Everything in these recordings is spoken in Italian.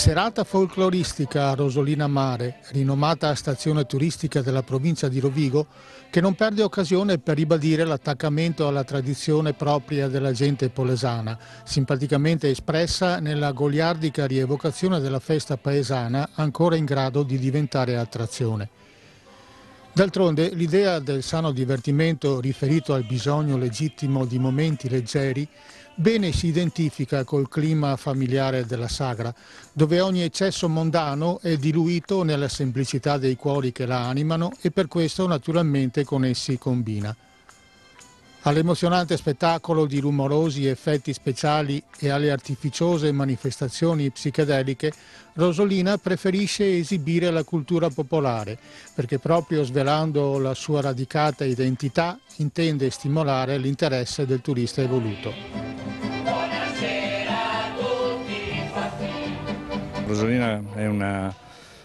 Serata folcloristica a Rosolina Mare, rinomata stazione turistica della provincia di Rovigo, che non perde occasione per ribadire l'attaccamento alla tradizione propria della gente polesana, simpaticamente espressa nella goliardica rievocazione della festa paesana ancora in grado di diventare attrazione. D'altronde l'idea del sano divertimento riferito al bisogno legittimo di momenti leggeri bene si identifica col clima familiare della sagra, dove ogni eccesso mondano è diluito nella semplicità dei cuori che la animano e per questo naturalmente con essi combina. All'emozionante spettacolo di rumorosi effetti speciali e alle artificiose manifestazioni psichedeliche, Rosolina preferisce esibire la cultura popolare, perché proprio svelando la sua radicata identità intende stimolare l'interesse del turista evoluto. Rosolina è una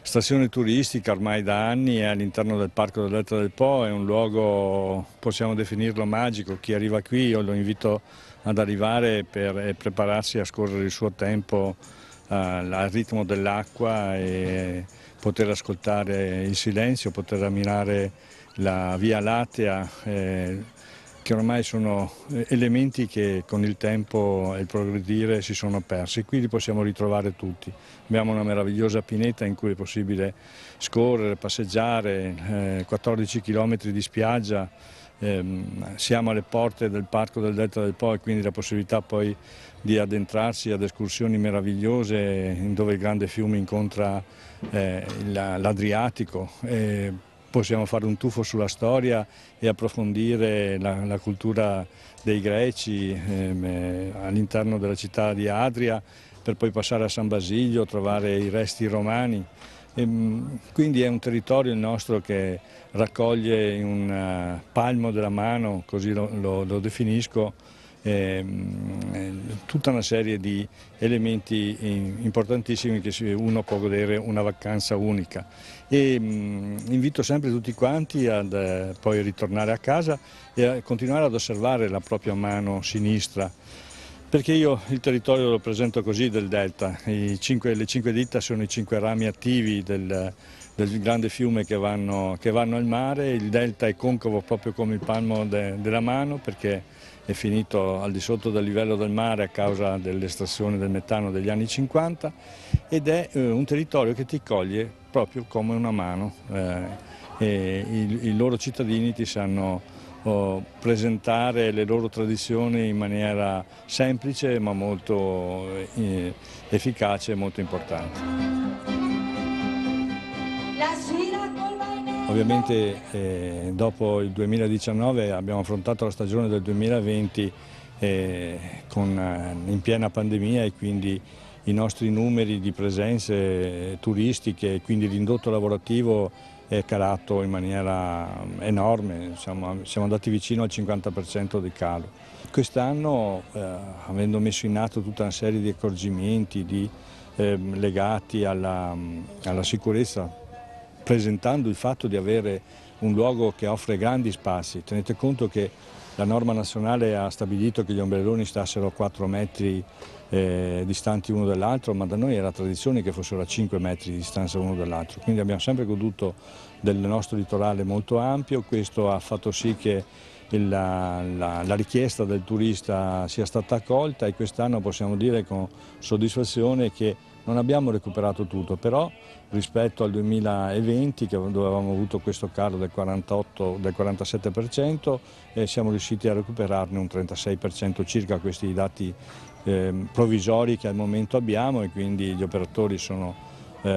stazione turistica ormai da anni, è all'interno del Parco del Delta del Po, è un luogo, possiamo definirlo magico. Chi arriva qui io lo invito ad arrivare per prepararsi a scorrere il suo tempo al ritmo dell'acqua e poter ascoltare il silenzio, poter ammirare la Via Lattea, che ormai sono elementi che con il tempo e il progredire si sono persi. Qui li possiamo ritrovare tutti. Abbiamo una meravigliosa pineta in cui è possibile scorrere, passeggiare, 14 km di spiaggia, siamo alle porte del Parco del Delta del Po e quindi la possibilità poi di addentrarsi ad escursioni meravigliose dove il grande fiume incontra l'Adriatico. Possiamo fare un tuffo sulla storia e approfondire la cultura dei Greci all'interno della città di Adria, per poi passare a San Basilio, trovare i resti romani. Quindi è un territorio il nostro che raccoglie in un palmo della mano, così lo definisco, tutta una serie di elementi importantissimi che uno può godere una vacanza unica. Invito sempre tutti quanti ad poi ritornare a casa e a continuare ad osservare la propria mano sinistra, perché io il territorio lo presento così del delta. Le 5 dita sono i 5 rami attivi del grande fiume che vanno al mare. Il delta è concavo proprio come il palmo della mano, perché è finito al di sotto del livello del mare a causa dell'estrazione del metano degli anni 50 ed è un territorio che ti coglie proprio come una mano e i loro cittadini ti sanno presentare le loro tradizioni in maniera semplice ma molto efficace e molto importante. Ovviamente dopo il 2019 abbiamo affrontato la stagione del 2020 in piena pandemia e quindi i nostri numeri di presenze turistiche e quindi l'indotto lavorativo è calato in maniera enorme, siamo andati vicino al 50% di calo. Quest'anno, avendo messo in atto tutta una serie di accorgimenti legati alla sicurezza, presentando il fatto di avere un luogo che offre grandi spazi. Tenete conto che la norma nazionale ha stabilito che gli ombrelloni stassero a 4 metri distanti uno dall'altro, ma da noi era tradizione che fossero a 5 metri di distanza uno dall'altro. Quindi abbiamo sempre goduto del nostro litorale molto ampio. Questo ha fatto sì che la richiesta del turista sia stata accolta e quest'anno possiamo dire con soddisfazione che non abbiamo recuperato tutto, però rispetto al 2020 dove avevamo avuto questo calo del 47%, siamo riusciti a recuperarne un 36% circa. Questi dati provvisori che al momento abbiamo e quindi gli operatori sono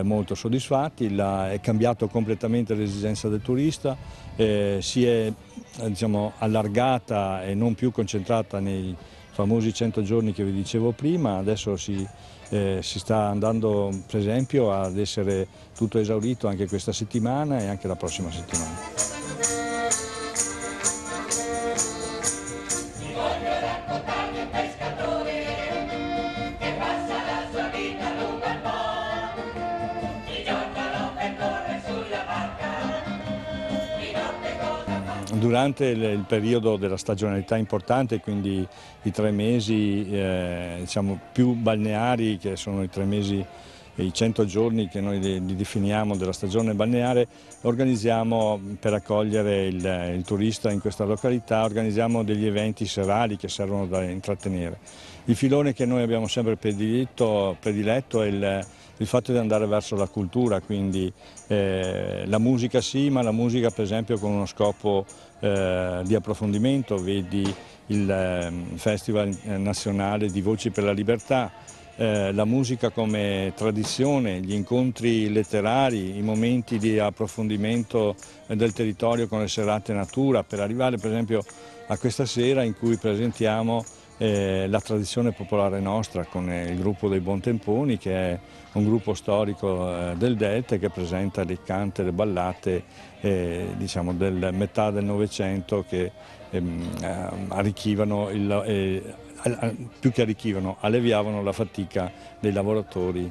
molto soddisfatti. È cambiato completamente l'esigenza del turista, si è allargata e non più concentrata nei famosi 100 giorni che vi dicevo prima. Adesso si sta andando per esempio ad essere tutto esaurito anche questa settimana e anche la prossima settimana. Durante il periodo della stagionalità importante, quindi i 3 mesi più balneari, che sono i 3 mesi i 100 giorni che noi li definiamo della stagione balneare, organizziamo per accogliere il turista in questa località, organizziamo degli eventi serali che servono da intrattenere. Il filone che noi abbiamo sempre prediletto è il fatto di andare verso la cultura, quindi la musica sì, ma la musica per esempio con uno scopo di approfondimento, vedi il Festival Nazionale di Voci per la Libertà, la musica come tradizione, gli incontri letterari, i momenti di approfondimento del territorio con le serate natura, per arrivare per esempio a questa sera in cui presentiamo la tradizione popolare nostra con il gruppo dei Bontemponi, che è un gruppo storico del Delta che presenta le cante e le ballate diciamo del metà del Novecento che arricchivano, più che arricchivano, alleviavano la fatica dei lavoratori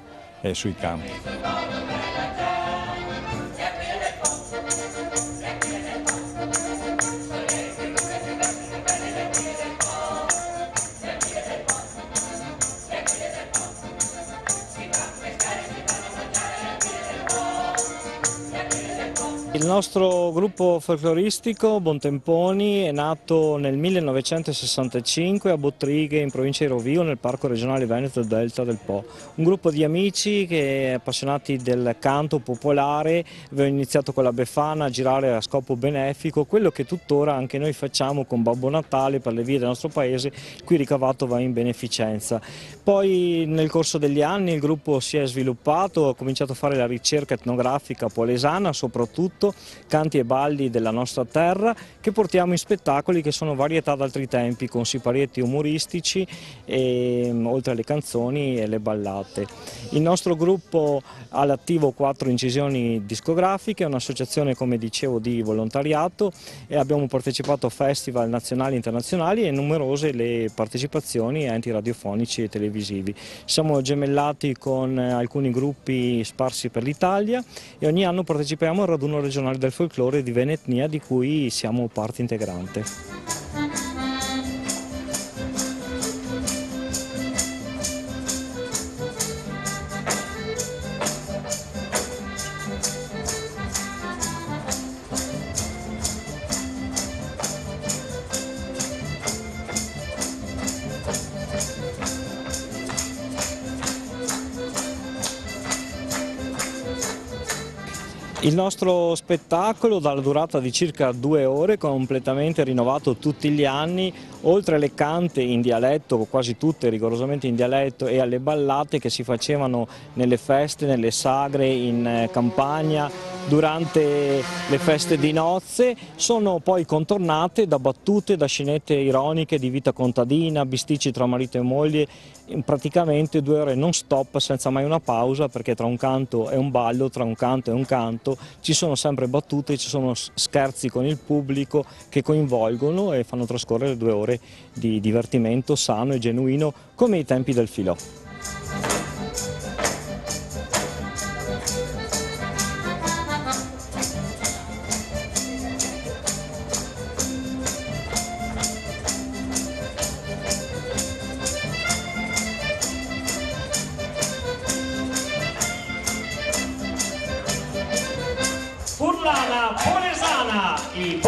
sui campi. Il nostro gruppo folcloristico Bontemponi è nato nel 1965 a Bottrighe, in provincia di Rovigo, nel Parco regionale Veneto del Delta del Po. Un gruppo di amici che, appassionati del canto popolare, avevano iniziato con la Befana a girare a scopo benefico, quello che tuttora anche noi facciamo con Babbo Natale per le vie del nostro paese, il cui ricavato va in beneficenza. Poi nel corso degli anni il gruppo si è sviluppato, ha cominciato a fare la ricerca etnografica polesana, soprattutto canti e balli della nostra terra, che portiamo in spettacoli che sono varietà d'altri tempi, con siparietti umoristici e, oltre alle canzoni e le ballate. Il nostro gruppo ha all'attivo 4 incisioni discografiche, un'associazione, come dicevo, di volontariato, e abbiamo partecipato a festival nazionali e internazionali e numerose le partecipazioni a enti radiofonici e televisivi. Siamo gemellati con alcuni gruppi sparsi per l'Italia e ogni anno partecipiamo al raduno regionale del folklore di Venetnia, di cui siamo parte integrante. Il nostro spettacolo, dalla durata di circa 2 ore, completamente rinnovato tutti gli anni, oltre alle cante in dialetto, quasi tutte rigorosamente in dialetto, e alle ballate che si facevano nelle feste, nelle sagre, in campagna, durante le feste di nozze, sono poi contornate da battute, da scenette ironiche di vita contadina, bisticci tra marito e moglie, in praticamente 2 ore non stop, senza mai una pausa, perché tra un canto e un ballo, tra un canto e un canto, ci sono sempre battute, ci sono scherzi con il pubblico che coinvolgono e fanno trascorrere 2 ore di divertimento sano e genuino, come ai tempi del Filò. Furlana Polesana, i